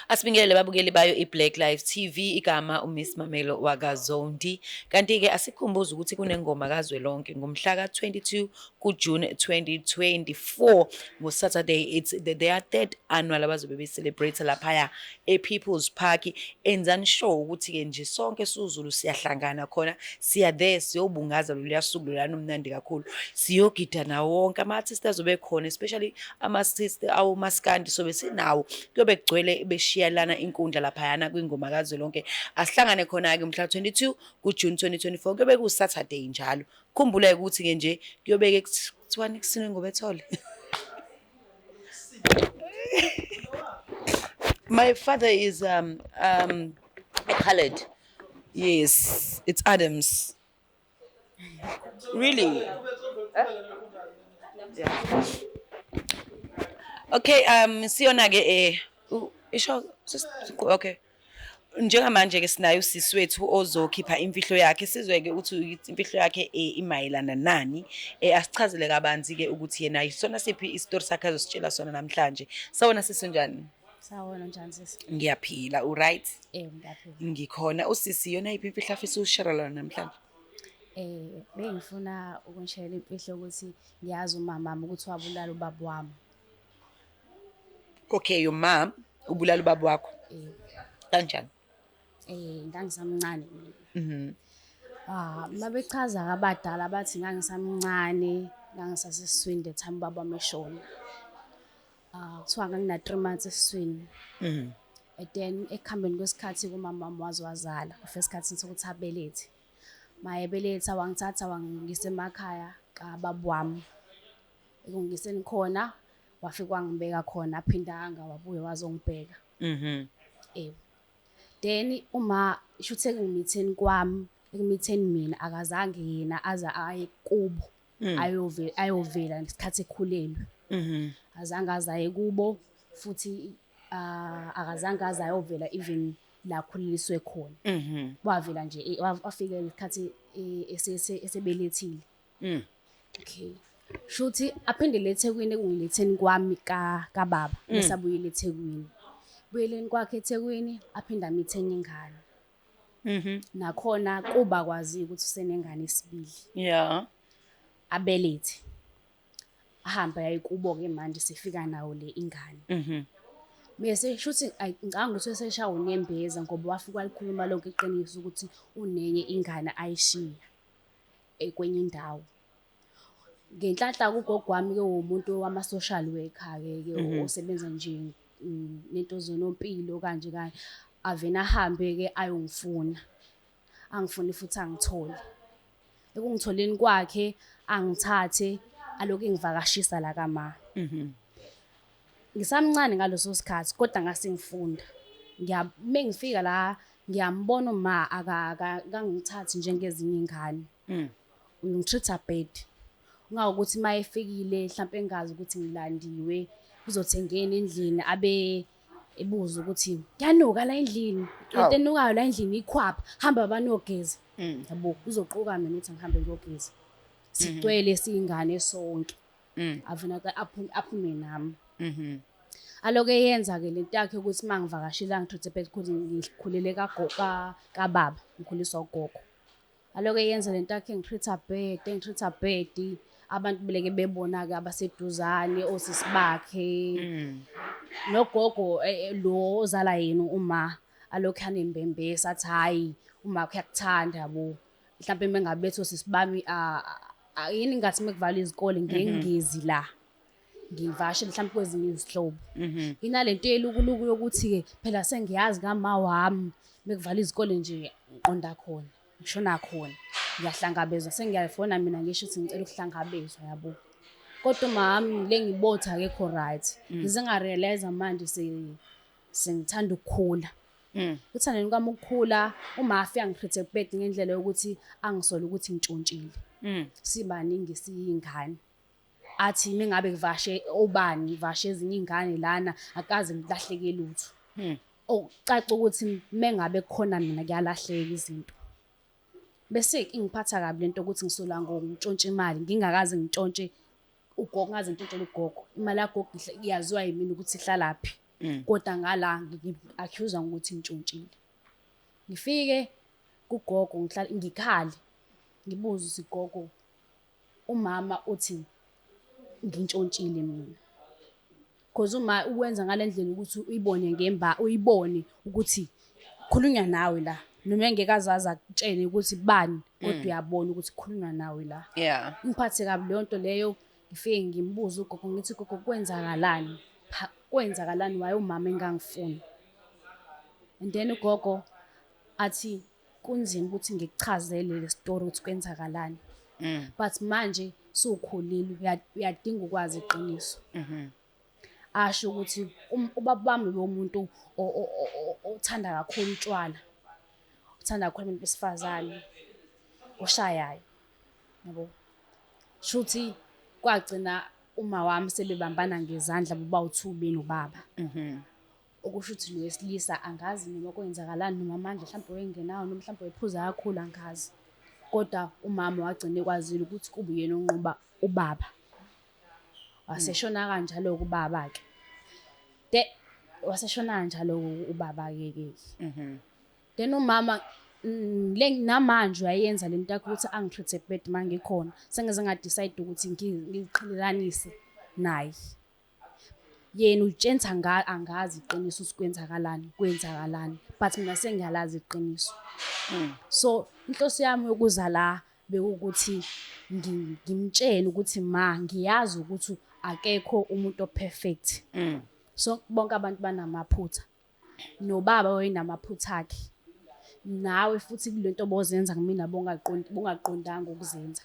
Asibingelele babukeli bayo iBlack Lives TV, igama uMiss Mamelo wakaZondi. Kanti-ke asikhumbuze ukuthi kunengoma kazwelonke ngomhla ka-22 kuJune 2024 ngo-Saturday. It's their third annual abazobe be-celebrate laphaya e-People's Park. Enzani sure ukuthi-ke nje sonke siwuZulu siyahlangana khona, siya there siyobungaza loluya suku lolana umnandi kakhulu. Siyogida nawo wonke ama-artist azobe khona, especially ama-artist awomaskandi sobe sinawo. Kuyobe kugcwele beshiyalana inkundla laphayana kwingoma kazwelonke. Asihlangane khona-ke mhla 22 kuJune 2024 kuyobe ku-Saturday njalo. Khumbula ukuthi-ke nje kuyobe-ke kuthiwani kusinwe ngobethole. My father is colored. Yes, it's Adams. Really? Yeah. Okay, siyona-ke isho okay. Njengamanje-ke sinayo usisi wethu ozokhipha imfihlo yakhe, sizwe-ke ukuthi imfihlo yakhe imayelana nani. Asichazele kabanzi-ke ukuthi yena isona siphi isitori sakhe azositshela sona namhlanje. Sawona sisi njani? Sawona njani sisi? Ngiyaphila, u-right? Ngiyaphila. Ngikhona. Usisi yona iphi imfihlo afisa ushare lona namhlanje? Bengifuna ukunishayela imfihlo ukuthi ngiyazi umamami ukuthi wabulala ubaba wami. Okay, your mom ubulala ubaba wakho. Kanjani? Ngangisamncane mina. Mabechaza abadala bathi ngangisamncane, ngangisasesiswini the time ubaba wami eshona. Kuthiwa ngangina 3 months esiswini. And then ekuhambeni kwesikhathi umama wami wazala, esikhathini sokuthi abelethe. Mayebeletha wangithatha wangisa emakhaya kababa wami. Ekungiseni khona wafika wangibeka khona, aphinda angawabuye wazongibheka. Then uma shuthe ngimitheni kwami, ekumitheni mina akazange yena aza aye kubo. Ayovela ngesikhathi ekhulelwe. Azange azaye kubo futhi akazange aze ayovela even la khuliliswe khona. Wavela nje wafika ngesikhathi esebelethile. Okay. Shuthi aphindele eThekwini ekungiletheni kwami kababa bese abuyele eThekwini. Buyeleni kwakhe eThekwini aphinda amithenye ingane. Nakhona kuba kwazi ukuthi usenengane esibili. Yeah. Abelethe. Ahamba yayikubo-ke manje sifika nawo le ingane. Bese shuthi ngicanga ukuthi seshawo nembeza ngoba wafika walikhuluma lonke iqiniso ukuthi unenye ingane ayishiya kwenye indawo. Ngenhlanhla kugogo wami-ke umuntu wama-social worker-ke osebenza nje nento zonompilo kanje kanje. Avena ahambe-ke ayongifuna. Angifuni futhi angithole. Ekungitholeni kwakhe angithathe aloku engivakashisa la kama. Ngisamncane ngaloso sikhathi kodwa ngase ngifunda. Mengifika la ngiyambona uma akangithathi njengezinye ingane. Uyongitreat bad. Ngawukuthi mayefikile mhlawumbe engazi ukuthi ngilandiwe uzothengeni endlini abe ebuza ukuthi yanuka la endlini. Into enukayo la endlini ikhwapha, hamba banogeza. Yabo uzoquka mina ukuthi ngihambe ngiyogeza. Sigcwele siyingane sonke. Avuna aphume nami. Aloke yenza-ke lento yakhe ukuthi mangivakashila ngitreat bad ukuthi ngikhulele kababa, ngikhuliswa ugogo. Aloke yenza lento yakhe ngitreat bad. Abantu beleke bebona-ke abaseduzane osisi bakhe. Nogogo lo ozala yena uma alokhu anembembesa athi hayi uma kuyakuthanda yabo. Mhlawumbe mengabethi osisi bami yini ngathi mekuvala izikole ngengezi la. Ngivashile mhlawumbe kwezinye izihlobo. Nginalento yelukuluku yokuthi-ke phela sengiyazi ngama wami mekuvala izikole nje ngiqonda khona. Ngishona khona. Ngiyahlangabezwa sengiyafona mina ngisho ukuthi ngicela ukuhlangabezwa yabo. Kodwa mami le ngibotha akekho right. Ngize ngarealize manje sengithanda ukukhula. Uthandeni kwami ukukhula uma afika ngitreat bad ngendlela yokuthi angisola ukuthi ngitshontshile. Sibaningi siyingane. Athi mengabe kuvashe obani ngivashe ezinye ingane lana akaze ngilahleke lutho. Caca ukuthi mengabe kukhona mina kuyalahleka izinto. Bese ingiphatha kabi lento ukuthi ngisola ngitshontshe imali ngingakaze ngitshontshe ugogo ngaze ngitshontshele ugogo. Imali yagogo iyaziwa yimina ukuthi ihlalaphi. kodwa ngala ngi-accuse ukuthi ntshontshile. Ngifike kugogo ngikhale ngibuza usigogo umama uthi ngintshontshile mina. Because uma ukwenza ngalendlela ukuthi uyibone ukuthi khulunywa nawe la noma engekazazi akutshene ukuthi bani kodwa uyabona ukuthi khulunywa nawe la. Yeah. Ngiphathe kabi leyo nto leyo ngifike ngimbuza ugogo ngithi gogo kwenzakalani? Kwenzakalani waye umama engangifuni? And then ugogo athi kunzima ukuthi ngikuchazele le story ukuthi kwenzakalani. But manje sukhulile uyadinga ukwazi iqiniso. Asho ukuthi ubaba wami lo muntu othanda kakhulu utshwala. Uthanda kakhulu abantu besifazane. Oshayayo. Yabo. Shuthi kwagcina uma wami sebebambana ngezandla bobawu2 benobaba. Okusho ukuthi lo wesilisa angazi noma kwenzakalani noma manje mhlawumbe wengenayo noma mhlawumbe wephuza kakhulu angazi. Kodwa umama wagcina ekwazile ukuthi kube yena onqoba ubaba. Waseshona kanjalo kubaba ke. Waseshona kanjalo ubaba ke. Then umama namanje uyayenza lento yakhe ukuthi angitreat bad mangikhona. Sengeze ngadecide ukuthi ngiqhelelanise naye. Yena utshentsa angazi iqiniso ukuthi kwenzakalani but mina sengiyalazi iqiniso. So inhloso yami yokuza la bekuthi ngimtshele ukuthi ngiyazi ukuthi akekho umuntu operfect. So bonke abantu banamaphutha. Nobaba wayinamaphutha akhe. Nawe futhi kulento bozenza kumina bongaqondanga ukuzenza.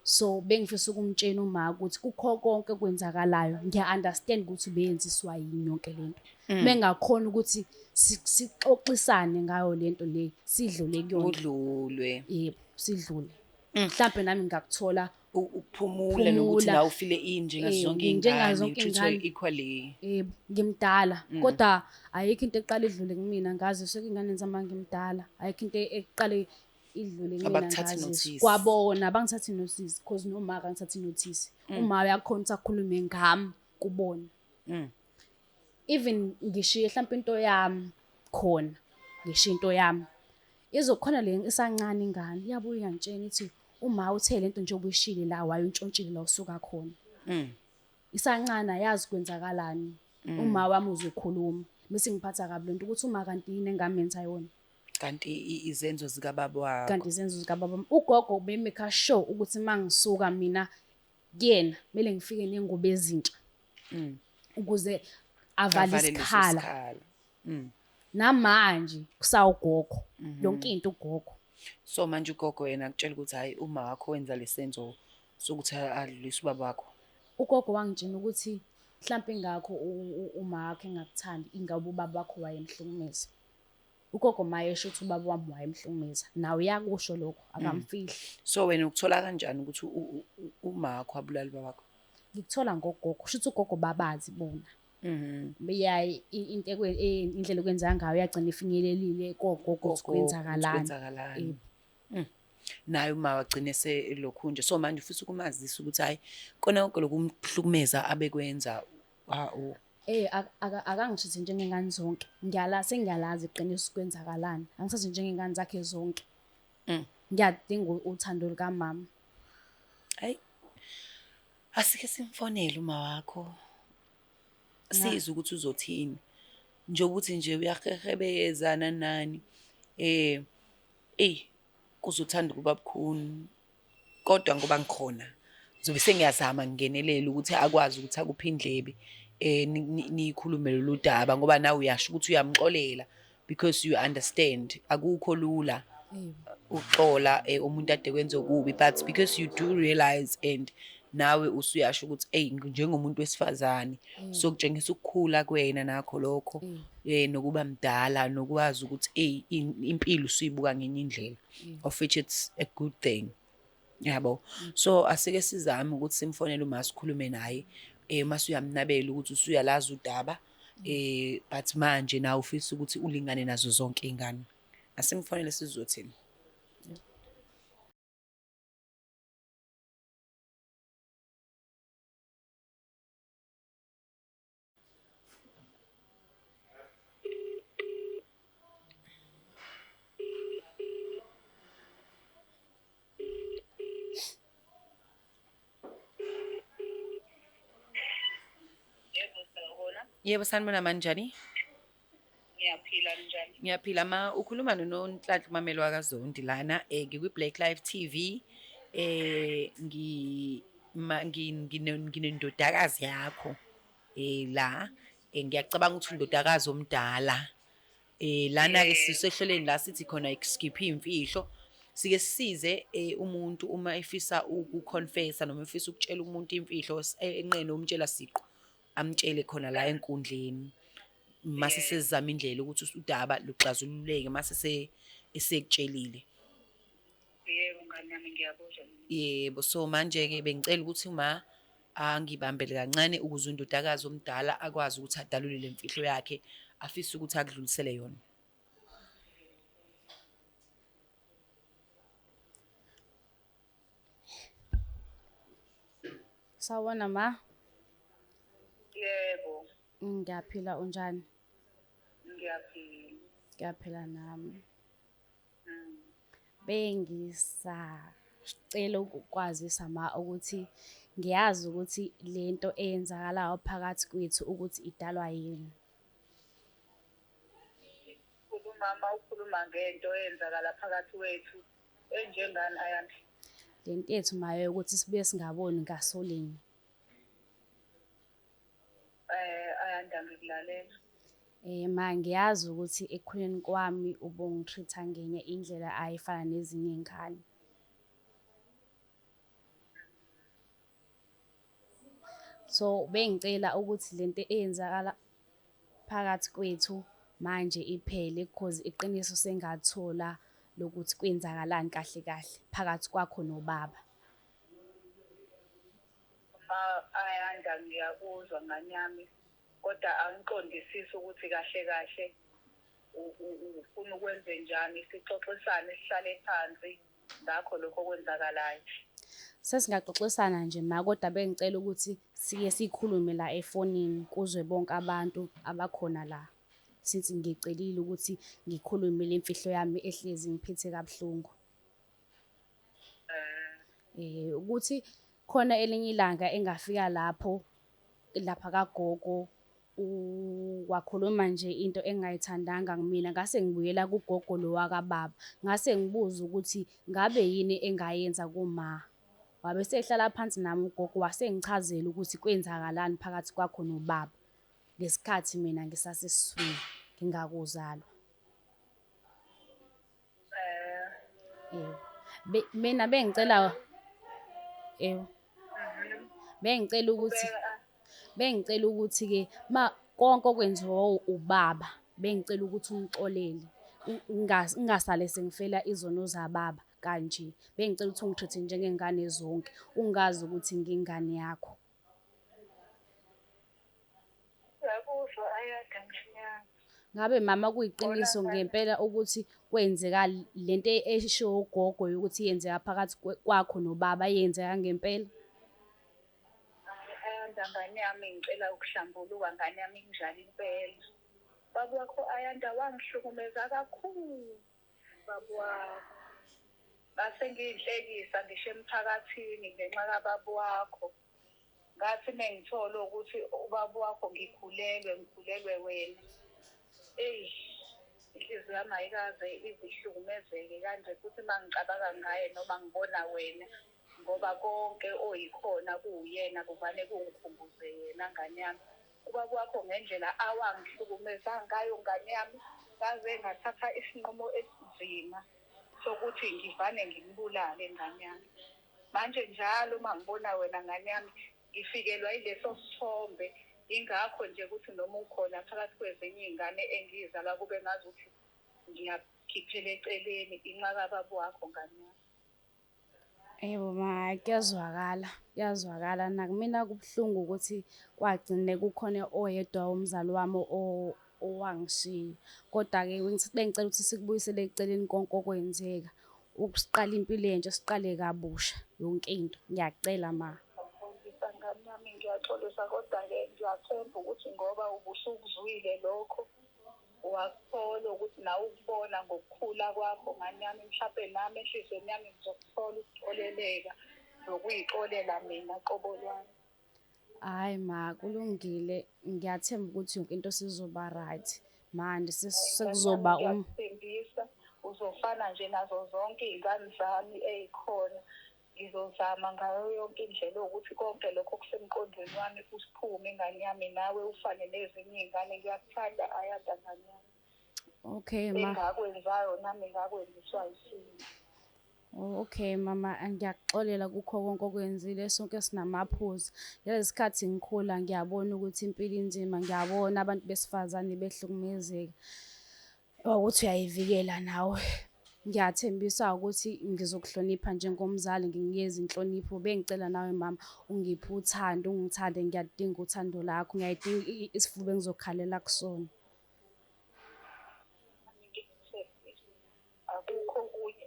So bengifisa ukumtshela uma ukuthi kukho konke kwenzakalayo ngiya-understand ukuthi ubeyenziswa yini yonke lento. Bengakhona ukuthi sixoxisane ngayo lento le sidlule kuyona. Udlulwe. Yebo, sidlule. Mhlawumbe nami ngakuthola ukuphumula nokuthi nawe ufile njengazonke ingane equally. Yebo, ngimdala. Kodwa ayikho into eqala idlule kumina ngazi sekingane zamanga ngimdala. Ayikho into eqale idlule kumina ngazi. Kwabona bangithathi notice because noma akangithathi notice. Uma uyakhona ukuthi akhulume ngami kubona. Even ngishiye mhlawumbe into yami khona. Ngishiye into yami. Izokhona le isancane ingane iyabuya ngantshela ithi uma uthe lento nje obuyishile la wayontshontshile la usuka khona. Isancane ayazi kwenzakalani. Uma wami uzokhuluma bese ngiphatha kabi lento ukuthi uma kanti yini engamenza yona. Kanti izenzo zika baba wakho. Kanti izenzo zika baba. Ugogo bemeka sure ukuthi mangisuka mina kuyena kumele ngifike nengubo ezintsha. Ukuze avale isikhala. Namanje kusawugogo yonke into ugogo. So manje ugogo yena akutshela ukuthi hayi uma wakho wenza lesenzo sokuthi adlulise ubaba wakho. Ugogo wangitshela ukuthi mhlawumbe ingakho uma wakhe engakuthandi ingabe ubaba wakho wayemhlumeza. Ugogo mayesho ukuthi ubaba wami wayemhlumeza nawe uyakusho lokho akamfihli. So wena ukuthola kanjani ukuthi uma wakho abulala ubaba wakho? Ngikuthola ngogogo shuthi ugogo babazi bona. Beyayi indlela okwenza ngayo yagcina ifinyelelile kogogo kwenzakalani. Naye uma wagcina selokhu nje so manje ufisa ukumazisa ukuthi hayi kona konke lokumhlukumeza abekwenza akangishithi njengengane zonke sengiyalazi iqiniso kwenzakalani angisathi njengengane zakhe zonke. Ngiyadinga uthando lukamama. Hayi asike simfonele uma wakho siza ukuthi uzothini nje ukuthi nje uyahehebeza nani kuzothanda kuba bukhuni kodwa ngoba ngikhona ngizobe sengiyazama ngingenelela ukuthi akwazi ukuthi akuphi indlebe nikhulume lolu daba ngoba nawe uyasho ukuthi uyamxolela because you understand akukho lula uxola umuntu ade kwenze okubi but because you do realize and nawe usuyasho ukuthi njengomuntu wesifazane so kutshengisa ukukhula kwena nakho lokho nokuba mdala nokwazi ukuthi impilo usuyibuka ngenye indlela of which it's a good thing yabo. So asike sizame ukuthi simfonele uma sikhulume naye mase uyamnabela ukuthi usuyalazi udaba but manje nawe ufisa ukuthi ulingane nazo zonke izingane asimfonele sizothini. Yebo, sanibona manjani? Ngiyaphila njani? Ngiyaphila ukhuluma noNhlanhla uMamelo wakaZondi lana ngikwi-Black Live TV nginendodakazi yakho la ngiyacabanga ukuthi undodakazi omdala lana-ke sisehlelweni la sithi khona skip iy'mfihlo sike sisize umuntu uma efisa ukuconfessa noma efisa ukutshela umuntu imfihlo enqene umtshela siqu amtshele khona la enkundleni mase sesizama indlela ukuthi udaba luxazululeke mase esekutshelile. Yebo ngani yami ngiyabuzwa. Yebo, so manje-ke bengicela ukuthi angibambele kancane ukuze undodakazi omdala akwazi ukuthi adalule le mfihlo yakhe afise ukuthi akudlulisele yona. Sawubona ma. Yebo, Ngiyaphila unjani? ngiyaphila. Ngiyaphila nami. Mm. Bengisacela ukukwazisa ma ukuthi ngiyazi ukuthi lento eyenzakalayo phakathi kwethu ukuthi idalwa yini. Ukhuluma ngento eyenzakala phakathi kwethu enjengani Ayanda? Lento yethu maye ukuthi sibuye singaboni ngasolinye. Ayanda ngikulalela. Ma ngiyazi ukuthi ekukhuleni kwami ubungitreat-a ngenye indlela ayifana nezinye iy'ngane. So bengicela ukuthi lento eyenzakala phakathi kwethu manje iphele because iqiniso sengathola lokuthi kwenzakalani kahle kahle phakathi kwakho nobaba. Ayanda ngiyakuzwa ngani yami, kodwa angiqondisisi ukuthi kahle kahle ufuna ukwenze njani, sixoxisane sihlale phansi ngakho lokho okwenzakalayo. Sesingaxoxisana nje ma kodwa bengicela ukuthi siye sikhulume la efonini kuzwe bonke abantu abakhona la. Since ngicelile ukuthi ngikhulume le mfihlo yami ehlezi ngiphethe kabuhlungu. Ukuthi khona elinye ilanga engafika lapha kagogo wakhuluma nje into engayithandanga kumina, ngase ngibuyela kugogo lo wakababa. Ngase ngibuza ukuthi ngabe yini engayenza kuma. Wabe sehlala phansi nami ugogo wasengichazela ukuthi kwenzakalani phakathi kwakho nobaba ngesikhathi mina ngisasesiswini ngingakuzalwa. Mina bengicela bengicela ukuthi-ke konke okwenziwa ubaba bengicela ukuthi ungixolele ngingasale sengifela izono zababa kanje. Bengicela ukuthi ungitreat-e njengengane zonke, ungazi ukuthi ngingane yakho. Ngiyakuzwa Ayanda ngiyani. Ngabe mama kuyiqiniso ngempela ukuthi kwenzeka lento eshiwo ugogo ukuthi yenzeka phakathi kwakho nobaba yenzeka ngempela? Ayanda ngani yami ngicela ukuhlambuluka ngani yami kunjalo impela. Baba wakho Ayanda wangihlukumeza kakhulu. Baba wakho base ngiyinhlekisa ngisho emphakathini ngenxa kababa wakho. Ngathi mengithola ukuthi ubaba wakho ngikhulelwe wena. Inhliziyo yami ayikaze izihlukumezeke kanje futhi mangicabanga ngaye noma ngibona wena ngoba konke oyikhona kuwuyena kuvane kungikhumbuze yena ngane yami. Ubaba wakho ngendlela awangihlukumeza ngayo ngane yami kaze ngathatha isinqumo esinzima sokuthi ngivane ngimbulale ngane yami. Manje njalo uma ngibona wena ngane yami ngifikelwa yileso sithombe. Ingakho nje ukuthi noma ukhona phakathi kwezinye iy'ngane engizala kube ngazuthi ngiyakhiphela eceleni inxa kababa wakho ngane yami. Yebo ma, kuyazwakala nakumina kubuhlungu ukuthi kwagcine kukhona oyedwa umzali wami owangishiya. Kodwa-ke bengicela ukuthi sikubuyisele eceleni konke okwenzeka. Ukusiqala impilo entsha siqale kabusha yonke into. Ngiyacela ma. Ngani yami ngiyaxolisa kodwa-ke ngiyathemba ukuthi ngoba ubusukuzwile lokho wakuthola ukuthi nawe ukubona ngokukhula kwakho ngani yami mhlawumbe nami enhliziyweni yami ngizokuthola ukuxoleleka nokuyixolela mina qobo lwami. Hayi ma, kulungile. Ngiyathemba ukuthi yonke into sizoba right. Manje sekuzoba ngiyakuthembisa uzofana nje nazo zonke iy'ngane zami ey'khona. Ngizozama ngayo yonke indlela ukuthi konke lokho kusemqondweni wami kusiphume ingane yami nawe ufane nezinye iy'ngane. Ngiyakuthanda ayanda ngane yami. Okay ma. Engakwenzayo nami ngakwenziswa yisimo. Okay mama, ngiyakuxolela kukho konke okwenzile, sonke sinamaphuzu. Ngalesi sikhathi ngikhula ngiyabona ukuthi impilo inzima, ngiyabona abantu besifazane behlukumezeka. Ukuthi uyayivikela nawe. Ngiyathembisa ukuthi ngizokuhlonipha njengomzali, ngikunikeze inhlonipho. Bengicela nawe mama ungiphe uthando, ungithande, ngiyadinga uthando lakho. Ngiyayidinga isifuba engizokhalela kusona. Akukho kunye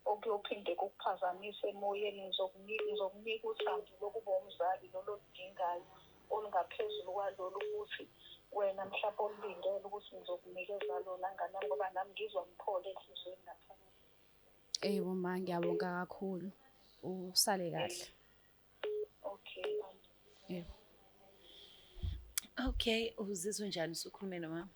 okuyophinde kukuphazamise emoyeni. Ngizokunika uthando lokuba umzali lolo oludingayo olungaphezulu kwalolu ukuthi wena mhlawumbe olulindele ukuthi ngizokunikeza lona ngane yami, ngoba nami ngizwa ngiphole enhlizweni ngaphakathi. Yebo ma, ngiyabonga kakhulu. Usale kahle. Okay. Yebo. Okay, uzizwa njani usukhulume nomama?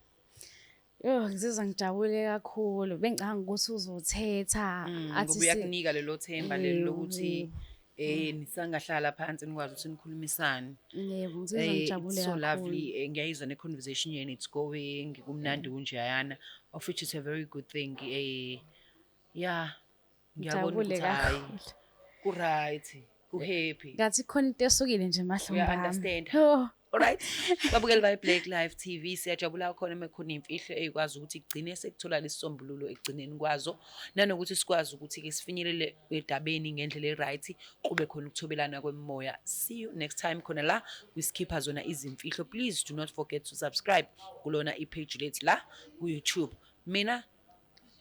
Ngizizwa ngijabule kakhulu. Bengicabanga ukuthi uzothetha Ngoba uyakunika lelo themba leli lokuthi nisangahlala phansi nikwazi ukuthi nikhulumisane. Yebo, ngizizwa ngijabule It's so kakhulu. lovely. Ngiyayizwa ne-conversation yenu, it's going, kumnandi kunjeyana, of which is a very good thing. Yeah, ngiyabona Ngijabule ukuthi hayi kakhulu. ku-right, ku-happy. Ngathi khona into esukile nje mahlombe ami. Uya-understand. Oh. Alright, babukeli bayi Black Life TV, siyajabula khona mekhona imfihlo eyikwazi ukuthi igcine sekuthola lesisombululo ekugcineni kwazo, nanokuthi sikwazi ukuthi ke sifinyelele edabeni ngendlela e-right, kube khona ukuthobelana kwemoya. See you next time khona la kwiskipha zona izimfihlo. Please do not forget to subscribe kulona i-page lethu la ku YouTube. Mina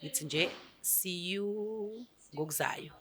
ngithi nje see you ngokuzayo.